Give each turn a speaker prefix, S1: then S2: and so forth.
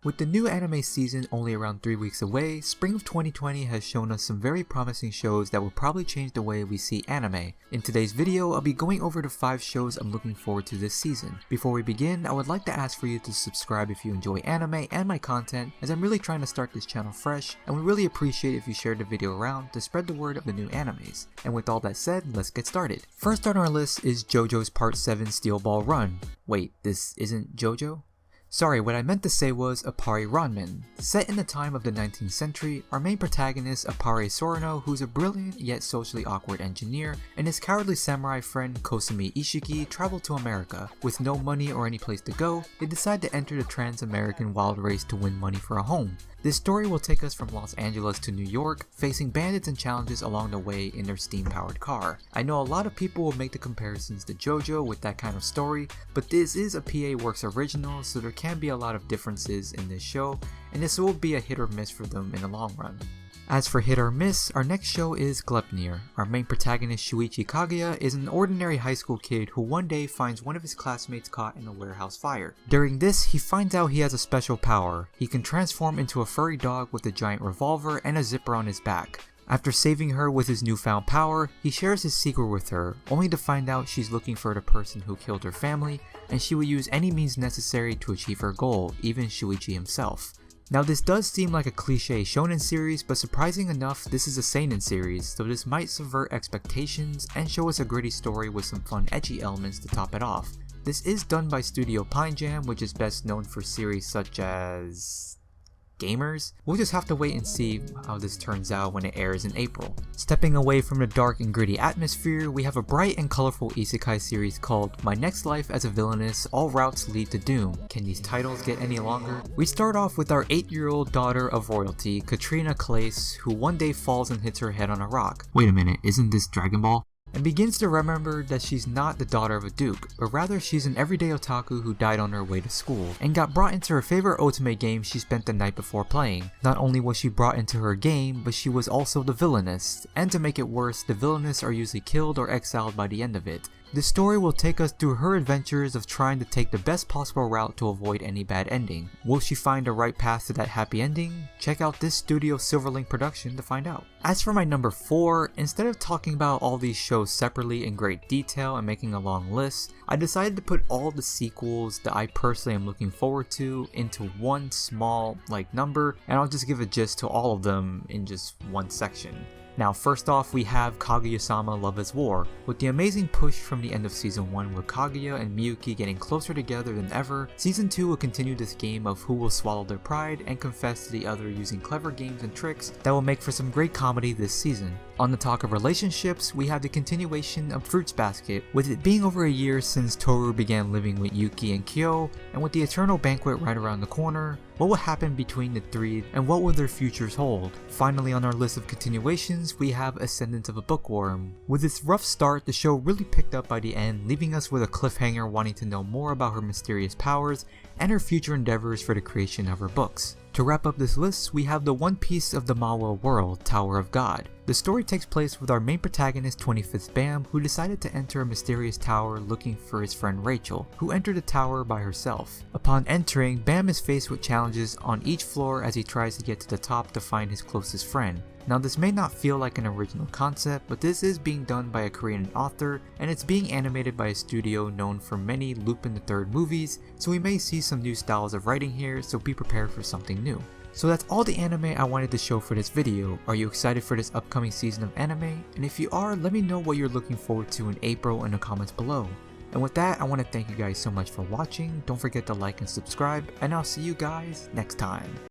S1: With the new anime season only around 3 weeks away, spring of 2020 has shown us some very promising shows that will probably change the way we see anime. In today's video, I'll be going over the 5 shows I'm looking forward to this season. Before we begin, I would like to ask for you to subscribe if you enjoy anime and my content, as I'm really trying to start this channel fresh, and would really appreciate if you shared the video around to spread the word of the new animes. And with all that said, let's get started. First on our list is JoJo's Part 7 Steel Ball Run. Wait, this isn't JoJo? Sorry, what I meant to say was Appare Ranman. Set in the time of the 19th century, our main protagonist Appare Sorano, who's a brilliant yet socially awkward engineer, and his cowardly samurai friend Kosumi Ishiki travel to America. With no money or any place to go, they decide to enter the Trans-American Wild Race to win money for a home. This story will take us from Los Angeles to New York, facing bandits and challenges along the way in their steam-powered car. I know a lot of people will make the comparisons to JoJo with that kind of story, but this is a PA Works original, so there can be a lot of differences in this show, and this will be a hit or miss for them in the long run. As for hit or miss, our next show is Gleipnir. Our main protagonist Shuichi Kaguya is an ordinary high school kid who one day finds one of his classmates caught in a warehouse fire. During this, he finds out he has a special power. He can transform into a furry dog with a giant revolver and a zipper on his back. After saving her with his newfound power, he shares his secret with her, only to find out she's looking for the person who killed her family, and she will use any means necessary to achieve her goal, even Shuichi himself. Now this does seem like a cliche shonen series, but surprising enough, this is a seinen series, so this might subvert expectations and show us a gritty story with some fun edgy elements to top it off. This is done by Studio Pine Jam, which is best known for series such as Gamers. We'll just have to wait and see how this turns out when it airs in April. Stepping away from the dark and gritty atmosphere, we have a bright and colorful isekai series called My Next Life as a Villainess, All Routes Lead to Doom. Can these titles get any longer? We start off with our 8-year-old daughter of royalty, Katrina Claes, who one day falls and hits her head on a rock. Wait a minute, isn't this Dragon Ball? And begins to remember that she's not the daughter of a duke, but rather she's an everyday otaku who died on her way to school, and got brought into her favorite otome game she spent the night before playing. Not only was she brought into her game, but she was also the villainess, and to make it worse, the villainess are usually killed or exiled by the end of it. This story will take us through her adventures of trying to take the best possible route to avoid any bad ending. Will she find the right path to that happy ending? Check out this Studio Silverlink production to find out. As for my number 4, instead of talking about all these shows separately in great detail and making a long list, I decided to put all the sequels that I personally am looking forward to into one small number, and I'll just give a gist to all of them in just one section. Now first off, we have Kaguya-sama Love is War. With the amazing push from the end of Season 1 with Kaguya and Miyuki getting closer together than ever, Season 2 will continue this game of who will swallow their pride and confess to the other using clever games and tricks that will make for some great comedy this season. On the talk of relationships, we have the continuation of Fruits Basket, with it being over a year since Toru began living with Yuki and Kyo, and with the eternal banquet right around the corner. What will happen between the three, and what will their futures hold? Finally, on our list of continuations, we have Ascendance of a Bookworm. With its rough start, the show really picked up by the end, leaving us with a cliffhanger wanting to know more about her mysterious powers and her future endeavors for the creation of her books. To wrap up this list, we have the One Piece of the Mahua world, Tower of God. The story takes place with our main protagonist 25th Bam, who decided to enter a mysterious tower looking for his friend Rachel, who entered the tower by herself. Upon entering, Bam is faced with challenges on each floor as he tries to get to the top to find his closest friend. Now this may not feel like an original concept, but this is being done by a Korean author, and it's being animated by a studio known for many Lupin the Third movies, so we may see some new styles of writing here, so be prepared for something new. So that's all the anime I wanted to show for this video. Are you excited for this upcoming season of anime? And if you are, let me know what you're looking forward to in April in the comments below. And with that, I want to thank you guys so much for watching. Don't forget to like and subscribe, and I'll see you guys next time.